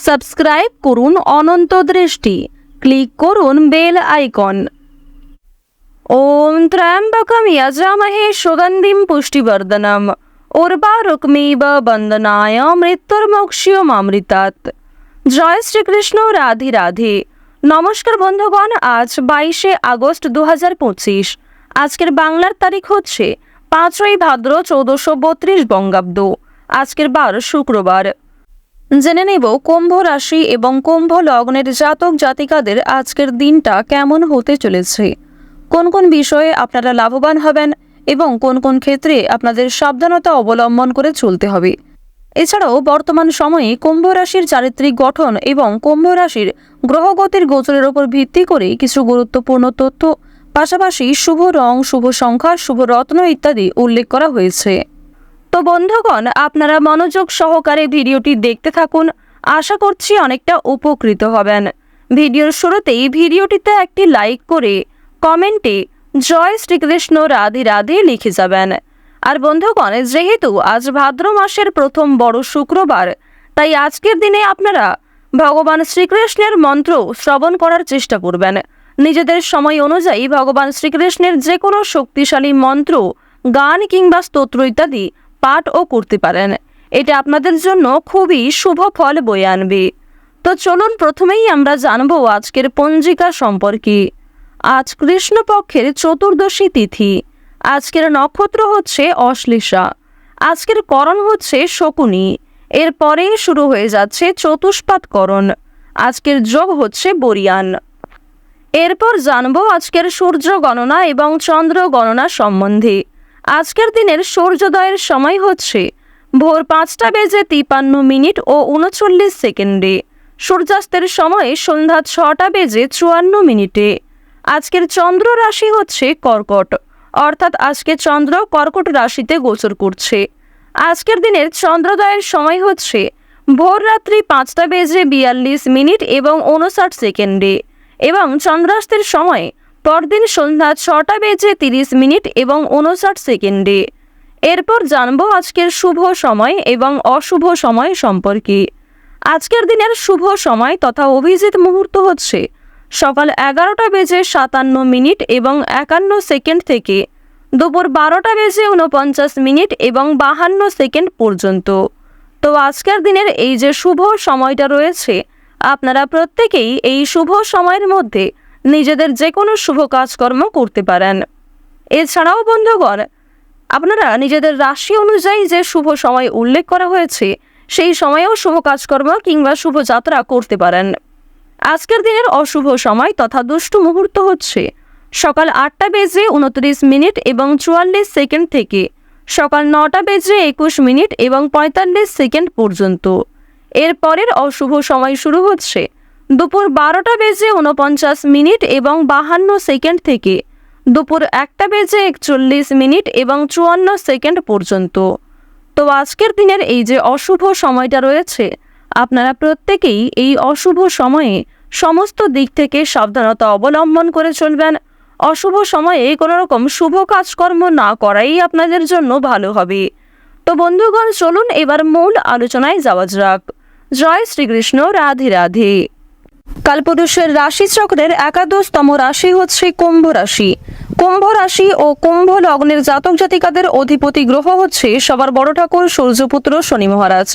Subscribe করুন অনন্ত দৃষ্টি, click করুন বেল আইকন। ওম ত্র্যম্বকম যজামহে সুগন্ধিম পুষ্টিবর্ধনম উর্বারুকমিব বন্দনায় মৃত্যুর্মোক্ষীয়মামৃতাৎ। জয় শ্রীকৃষ্ণ, রাধে রাধে। নমস্কার বন্ধুগণ, আজ 22শে আগস্ট 2025। আজকের বাংলার তারিখ হচ্ছে 5ই ভাদ্র 1432 বঙ্গাব্দ। আজকের বার শুক্রবার। জেনে নেব কুম্ভ রাশি এবং কুম্ভ লগ্নের জাতক জাতিকাদের আজকের দিনটা কেমন হতে চলেছে, কোন কোন বিষয়ে আপনারা লাভবান হবেন এবং কোন কোন ক্ষেত্রে আপনাদের সাবধানতা অবলম্বন করে চলতে হবে। এছাড়াও বর্তমান সময়ে কুম্ভ রাশির চারিত্রিক গঠন এবং কুম্ভ রাশির গ্রহগতির গোচরের উপর ভিত্তি করে কিছু গুরুত্বপূর্ণ তথ্য, পাশাপাশি শুভ রং, শুভ সংখ্যা, শুভ রত্ন ইত্যাদি উল্লেখ করা হয়েছে। তো বন্ধুগণ, আপনারা মনোযোগ সহকারে ভিডিওটি দেখতে থাকুন। আশা করছি অনেকটা উপকৃত হবেন। ভিডিওর শুরুতেই ভিডিওটিতে একটি লাইক করে কমেন্টে জয় শ্রীকৃষ্ণ, রাধে রাধে লিখে যাবেন। আর বন্ধুগণ, যেহেতু আজ ভাদ্র মাসের প্রথম বড় শুক্রবার, তাই আজকের দিনে আপনারা ভগবান শ্রীকৃষ্ণের মন্ত্র শ্রবণ করার চেষ্টা করবেন। নিজেদের সময় অনুযায়ী ভগবান শ্রীকৃষ্ণের যে কোনো শক্তিশালী মন্ত্র, গান কিংবা স্তোত্র ইত্যাদি পাঠও করতে পারেন। এটা আপনাদের জন্য খুবই শুভ ফল বয়ে আনবে। তো চলুন প্রথমেই আমরা জানবো আজকের পঞ্জিকা সম্পর্কে। আজ কৃষ্ণপক্ষের চতুর্দশী তিথি। আজকের নক্ষত্র হচ্ছে অশ্লেষা। আজকের করণ হচ্ছে শকুনি। এরপরেই শুরু হয়ে যাচ্ছে চতুষ্পাদ করণ। আজকের যোগ হচ্ছে বরিয়ান। এরপর জানবো আজকের সূর্য গণনা এবং চন্দ্র গণনা সম্বন্ধে। আজকের দিনের সূর্যোদয়ের সময় হচ্ছে ভোর 5:53 ও 39 সেকেন্ডে। সূর্যাস্তের সময় সন্ধ্যা 6:54। আজকের চন্দ্র রাশি হচ্ছে কর্কট, অর্থাৎ আজকে চন্দ্র কর্কট রাশিতে গোচর করছে। আজকের দিনের চন্দ্রোদয়ের সময় হচ্ছে ভোর রাত্রি 5:42 এবং 59 সেকেন্ডে এবং চন্দ্রাস্তের সময় পরদিন সন্ধ্যা 6:30 এবং 59 সেকেন্ডে। এরপর জানবো আজকের শুভ সময় এবং অশুভ সময় সম্পর্কে। আজকের দিনের শুভ সময় তথা অভিজিৎ মুহূর্ত হচ্ছে সকাল 11:57 এবং 51 সেকেন্ড থেকে দুপুর 12:49 এবং 52 সেকেন্ড পর্যন্ত। তো আজকের দিনের এই যে শুভ সময়টা রয়েছে, আপনারা প্রত্যেকেই এই শুভ সময়ের মধ্যে নিজেদের যে কোনো শুভ কাজকর্ম করতে পারেন। এছাড়াও বন্ধুগণ, আপনারা নিজেদের রাশি অনুযায়ী যে শুভ সময় উল্লেখ করা হয়েছে, সেই সময়েও শুভ কাজকর্ম কিংবা শুভ যাত্রা করতে পারেন। আজকের দিনের অশুভ সময় তথা দুষ্টু মুহূর্ত হচ্ছে সকাল 8:29 এবং 44 সেকেন্ড থেকে সকাল 9:21 এবং 45 সেকেন্ড পর্যন্ত। এর পরের অশুভ সময় শুরু হচ্ছে দুপুর 12:49 এবং 52 সেকেন্ড থেকে দুপুর 1:41 এবং 54 সেকেন্ড পর্যন্ত। তো আজকের দিনের এই যে অশুভ সময়টা রয়েছে, আপনারা প্রত্যেকেই এই অশুভ সময়ে সমস্ত দিক থেকে সাবধানতা অবলম্বন করে চলবেন। অশুভ সময়ে কোনো রকম শুভ কাজকর্ম না করাই আপনাদের জন্য ভালো হবে। তো বন্ধুগণ, চলুন এবার মূল আলোচনায় যাওয়া যাক। জয় শ্রীকৃষ্ণ, রাধে রাধে। কালপুরুষের রাশিচক্রের 11তম রাশি হচ্ছে কুম্ভ রাশি। কুম্ভ রাশি ও কুম্ভ লগ্নের জাতক জাতিকাদের অধিপতি গ্রহ হচ্ছে সবার বড় ঠাকুর সূর্যপুত্র শনি মহারাজ।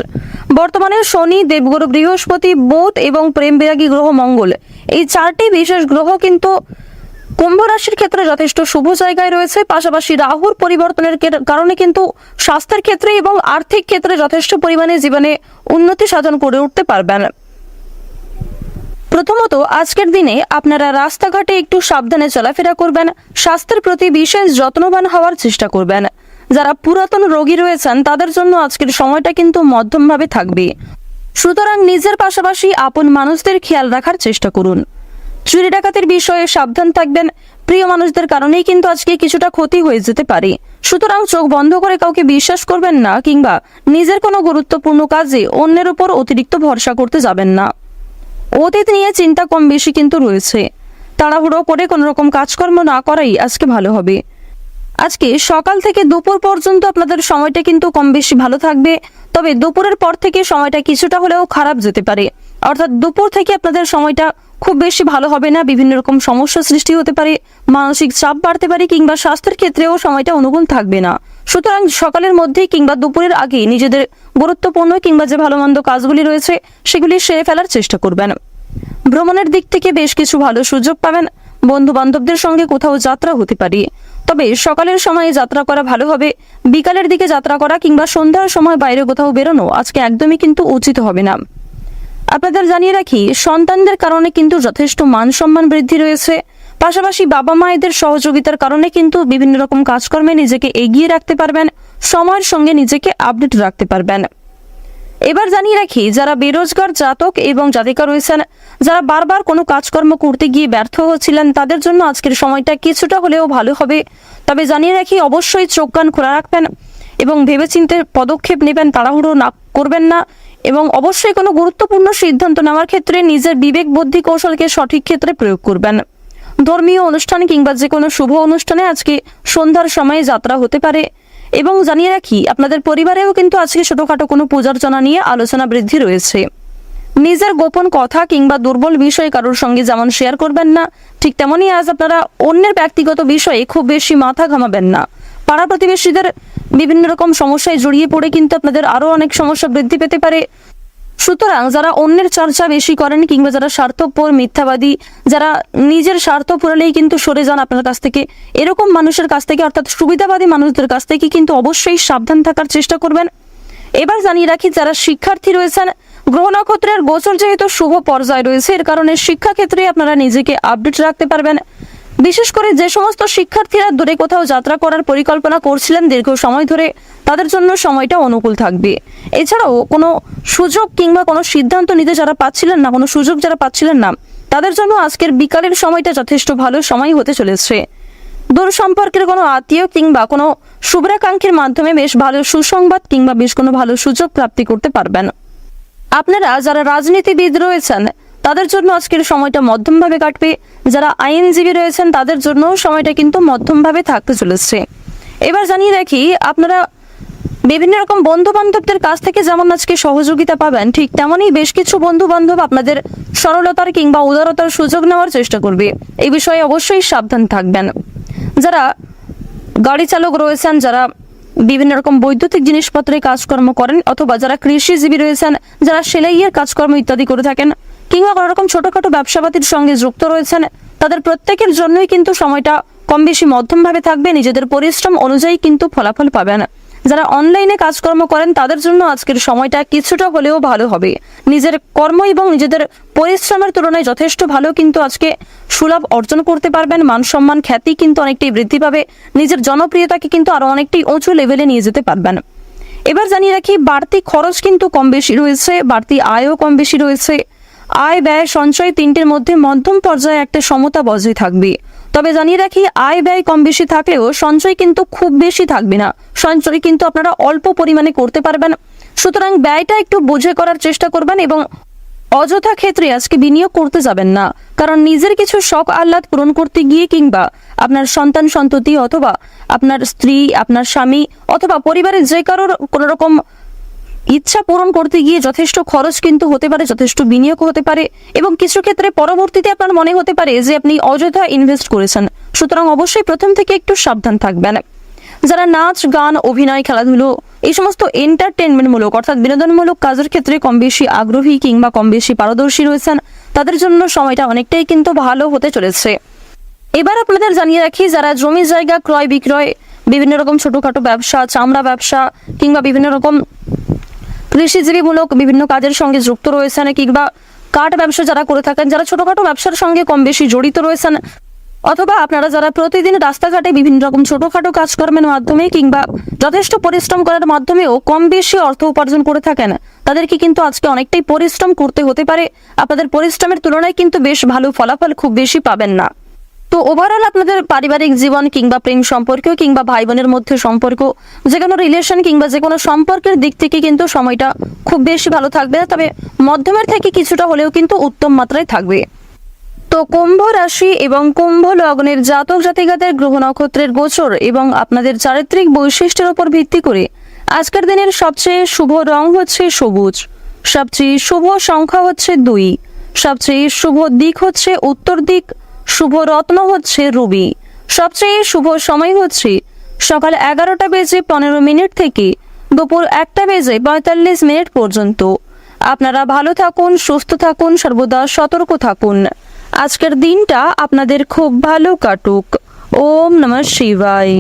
বর্তমানে শনি, দেবগুরু বৃহস্পতি, বুধ এবং প্রেম বিরাগী গ্রহ মঙ্গল, এই 4টি বিশেষ গ্রহ কিন্তু কুম্ভ রাশির ক্ষেত্রে যথেষ্ট শুভ জায়গায় রয়েছে। পাশাপাশি রাহুর পরিবর্তনের কারণে কিন্তু স্বাস্থ্যের ক্ষেত্রে এবং আর্থিক ক্ষেত্রে যথেষ্ট পরিমাণে জীবনে উন্নতি সাধন করে উঠতে পারবেন। প্রথমত, আজকের দিনে আপনারা রাস্তাঘাটে একটু সাবধানে চলাফেরা করবেন। স্বাস্থ্যের প্রতি বিশেষ যত্নবান হওয়ার চেষ্টা করবেন। যারা পুরাতন রোগী রয়েছেন তাদের জন্য আজকের সময়টা কিন্তু মধ্যমভাবে থাকবে। সুতরাং নিজের পাশাপাশি আপন মানুষদের খেয়াল রাখার চেষ্টা করুন। চুরি ডাকাতির বিষয়ে সাবধান থাকবেন। প্রিয় মানুষদের কারণেই কিন্তু আজকে কিছুটা ক্ষতি হয়ে যেতে পারে। সুতরাং চোখ বন্ধ করে কাউকে বিশ্বাস করবেন না কিংবা নিজের কোনো গুরুত্বপূর্ণ কাজে অন্যের উপর অতিরিক্ত ভরসা করতে যাবেন না। অতীত নিয়ে চিন্তা কম বেশি কিন্তু রয়েছে। তাড়াহুড়ো করে কোনো রকম কাজকর্ম না করাই আজকে ভালো হবে। আজকে সকাল থেকে দুপুর পর্যন্ত আপনাদের সময়টা কিন্তু কম বেশি ভালো থাকবে, তবে দুপুরের পর থেকে সময়টা কিছুটা হলেও খারাপ যেতে পারে। অর্থাৎ দুপুর থেকে আপনাদের সময়টা খুব বেশি ভালো হবে না, বিভিন্ন রকম সমস্যা সৃষ্টি হতে পারে, মানসিক চাপ বাড়তে পারে কিংবা স্বাস্থ্যের ক্ষেত্রেও সময়টা অনুকূল থাকবে না। সুতরাং সকালের মধ্যেই কিংবা দুপুরের আগেই নিজেদের গুরুত্বপূর্ণ কিংবা যে ভালো মন্দ কাজগুলি রয়েছে সেগুলি সেরে ফেলার চেষ্টা করবেন। ভ্রমণের দিক থেকে বেশ কিছু ভালো সুযোগ পাবেন, বন্ধু বান্ধবদের সঙ্গে কোথাও যাত্রা হতে পারে। তবে সকালের সময়ে যাত্রা করা ভালো হবে, বিকালের দিকে যাত্রা করা কিংবা সন্ধ্যার সময় বাইরে কোথাও বেরোনো আজকে একদমই কিন্তু উচিত হবে না। আপনাদের জানিয়ে রাখি, সন্তানদের কারণে কিন্তু যথেষ্ট মান সম্মান বৃদ্ধি রয়েছে, পাশাপাশি বাবা মায়েদের সহযোগিতার কারণে কিন্তু বিভিন্ন রকম কাজকর্মে নিজেকে এগিয়ে রাখতে পারবেন, সময়ের সঙ্গে নিজেকে আপডেট রাখতে পারবেন। এবার জানিয়ে রাখি, যারা বেরোজগার জাতক এবং জাতিকা রয়েছেন, যারা বারবার কোনো কাজকর্ম করতে গিয়ে ব্যর্থ হচ্ছিলেন, তাদের জন্য আজকের সময়টা কিছুটা হলেও ভালো হবে। তবে জানিয়ে রাখি, অবশ্যই চোখ কান খোলা রাখবেন এবং ভেবেচিন্তে পদক্ষেপ নেবেন, তাড়াহুড়ো না করবেন না এবং অবশ্যই কোনো গুরুত্বপূর্ণ সিদ্ধান্ত নেওয়ার ক্ষেত্রে নিজের বিবেক বুদ্ধি কৌশলকে সঠিক ক্ষেত্রে প্রয়োগ করবেন। ধর্মীয় অনুষ্ঠান কিংবা যে কোনো শুভ অনুষ্ঠানে আজকে সন্ধ্যার সময়ে যাত্রা হতে পারে। এবং জানিয়ে রাখি, আপনাদের পরিবারেও কিন্তু আজকে ছোটখাটো কোনো পূজার্চনা নিয়ে আলোচনা বৃদ্ধি রয়েছে। নিজের গোপন কথা কিংবা দুর্বল বিষয় কারোর সঙ্গে যেমন শেয়ার করবেন না, ঠিক তেমনই আজ আপনারা অন্যের ব্যক্তিগত বিষয়ে খুব বেশি মাথা ঘামাবেন না। পাড়া প্রতিবেশীদের বিভিন্ন রকম সমস্যায় জড়িয়ে পড়ে কিন্তু আপনাদের আরো অনেক সমস্যা বৃদ্ধি পেতে পারে। সুতরাং যারা অন্যের চর্চা বেশি করেন কিংবা যারা স্বার্থপর, মিথ্যাবাদী, যারা নিজের স্বার্থ পুরালেই কিন্তু সরে যান আপনার কাছ থেকে, এরকম মানুষের কাছ থেকে অর্থাৎ সুবিধাবাদী মানুষদের কাছ থেকে কিন্তু অবশ্যই সাবধান থাকার চেষ্টা করবেন। এবার জানিয়ে রাখি, যারা শিক্ষার্থী রয়েছেন, গ্রহ নক্ষত্রের গোচর যেহেতু শুভ পর্যায়ে রয়েছে, এর কারণে শিক্ষাক্ষেত্রে আপনারা নিজেকে আপডেট রাখতে পারবেন। বিশেষ করে যে সমস্ত শিক্ষার্থীরা দূরে কোথাও যাত্রা করার পরিকল্পনা করছিলেন দীর্ঘ সময় ধরে, তাদের জন্য সময়টা অনুকূল থাকবে। এছাড়াও কোনো সুযোগ কিংবা কোনো সিদ্ধান্ত নিতে যারা পাচ্ছিলেন না, কোনো সুযোগ যারা পাচ্ছিলেন না, তাদের জন্য আজকের বিকালের সময়টা যথেষ্ট ভালো সময় হতে চলেছে। দূর সম্পর্কের কোনো আত্মীয় কিংবা কোনো শুভ্রাকাঙ্ক্ষীর মাধ্যমে বেশ ভালো সুসংবাদ কিংবা বেশ কোনো ভালো সুযোগ প্রাপ্তি করতে পারবেন। আপনারা যারা রাজনীতিবিদ রয়েছেন, তাদের জন্য আজকের সময়টা মধ্যমভাবে কাটবে। যারা আইনজীবী রয়েছেন, তাদের জন্য সময়টা কিন্তু মধ্যমভাবে থাকতে চলেছে। এবার জানিয়ে রাখি, আপনারা বিভিন্ন রকম বন্ধু বান্ধবদের কাছ থেকে যেমন আজকে সহযোগিতা পাবেন, ঠিক তেমনই বেশ কিছু বন্ধু বান্ধব আপনাদের সরলতার কিংবা উদারতার সুযোগ নেওয়ার চেষ্টা করবে। এই বিষয়ে অবশ্যই সাবধান থাকবেন। যারা গাড়ি চালক রয়েছেন, যারা বিভিন্ন রকম বৈদ্যুতিক জিনিসপত্রে কাজকর্ম করেন, অথবা যারা কৃষিজীবী রয়েছেন, যারা সেলাইয়ের কাজকর্ম ইত্যাদি করে থাকেন কিংবা কোনো রকম ছোটখাটো ব্যবসাপাতির সঙ্গে যুক্ত রয়েছেন, তাদের প্রত্যেকের জন্যই কিন্তু সময়টা কম বেশি মধ্যমভাবে থাকবে। নিজেদের পরিশ্রম অনুযায়ী কিন্তু ফলাফল পাবেন। যারা অনলাইনে কাজকর্ম করেন, তাদের জন্য আজকের সময়টা কিছুটা হলেও ভালো হবে। নিজের কর্ম এবং নিজেদের পরিশ্রমের তুলনায় যথেষ্ট ভালো কিন্তু আজকে সুলাভ অর্জন করতে পারবেন। মান সম্মান, খ্যাতি কিন্তু অনেকটাই বৃদ্ধি পাবে। নিজের জনপ্রিয়তাকে কিন্তু আরো অনেকটাই উঁচু লেভেলে নিয়ে যেতে পারবেন। এবার জানিয়ে রাখি, বাড়তি খরচ কিন্তু কম বেশি রয়েছে, বাড়তি আয়ও কম বেশি রয়েছে। আয়, ব্যয়, সঞ্চয় তিনটির মধ্যে মধ্যম পর্যায়ে একটা সমতা বজায় থাকবে। তবে জানিয়ে রাখি, আয় ব্যয় কম বেশি থাকলেও সঞ্চয় কিন্তু খুব বেশি থাকবে না। সঞ্চয় কিন্তু আপনারা অল্প পরিমাণে করতে পারবেন। সুতরাং ব্যয়টা একটু বুঝে করার চেষ্টা করবেন এবং অযথা ক্ষেত্রে আজকে বিনিয়োগ করতে যাবেন না। কারণ নিজের কিছু শখ আহ্লাদ পূরণ করতে গিয়ে কিংবা আপনার সন্তান সন্ততি অথবা আপনার স্ত্রী, আপনার স্বামী অথবা পরিবারের যে কারোর কোনো রকম ইচ্ছা পূরণ করতে গিয়ে যথেষ্ট খরচ কিন্তু হতে পারে, যথেষ্ট বিনিয়োগ হতে পারে এবং কিছু ক্ষেত্রে পরবর্তীতে আপনার মনে হতে পারে যে আপনি অযথা ইনভেস্ট করেছেন। সুতরাং অবশ্যই প্রথম থেকে একটু সাবধান থাকবেন। যারা নাচ, গান, অভিনয়, খেলাধুলো এই সমস্ত এন্টারটেনমেন্টমূলক অর্থাৎ বিনোদনমূলক কাজের ক্ষেত্রে কম বেশি আগ্রহী কিংবা কম বেশি পারদর্শী রয়েছেন, তাদের জন্য সময়টা অনেকটাই কিন্তু ভালো হতে চলেছে। এবার আপনাদের জানিয়ে রাখি, যারা জমি জায়গা ক্রয় বিক্রয়, বিভিন্ন রকম ছোটখাটো ব্যবসা, চামড়া ব্যবসা কিংবা বিভিন্ন রকম কৃষিজীবীমূলক বিভিন্ন কাজের সঙ্গে যুক্ত রয়েছেন কিংবা কাঠ ব্যবসা যারা করে থাকেন, যারা ছোটখাটো ব্যবসার সঙ্গে কম বেশি জড়িত রয়েছেন, অথবা আপনারা যারা প্রতিদিন রাস্তাঘাটে বিভিন্ন রকম ছোটখাটো কাজকর্মের মাধ্যমে কিংবা যথেষ্ট পরিশ্রম করার মাধ্যমেও কম বেশি অর্থ উপার্জন করে থাকেন, তাদেরকে কিন্তু আজকে অনেকটাই পরিশ্রম করতে হতে পারে। আপনাদের পরিশ্রমের তুলনায় কিন্তু বেশ ভালো ফলাফল খুব বেশি পাবেন না। তো ওভারঅল আপনাদের পারিবারিক জীবন কিংবা প্রেম সম্পর্ক কিংবা ভাই বোনের মধ্যে সম্পর্ক, যে কোনো রিলেশন কিংবা যে কোনো সম্পর্কের দিক থেকে কিন্তু সময়টা খুব বেশি ভালো থাকবে না, তবে মধ্যমের থেকে কিছুটা হলেও কিন্তু উত্তম মাত্রায় থাকবে। তো কুম্ভ রাশি এবং কুম্ভ লগ্নের জাতক জাতিকাদের গ্রহ নক্ষত্রের গোচর এবং আপনাদের চারিত্রিক বৈশিষ্ট্যের উপর ভিত্তি করে আজকের দিনের সবচেয়ে শুভ রং হচ্ছে সবুজ। সবচেয়ে শুভ সংখ্যা হচ্ছে 2, সবচেয়ে শুভ দিক হচ্ছে উত্তর দিক, শুভ রত্ন হচ্ছে রুবি, সবচেয়ে শুভ সময় হচ্ছে সকাল 11:15 থেকে দুপুর 1:45 পর্যন্ত। আপনারা ভালো থাকুন, সুস্থ থাকুন, সর্বদা সতর্ক থাকুন। আজকের দিনটা আপনাদের খুব ভালো কাটুক। ওম নমঃ শিবায়।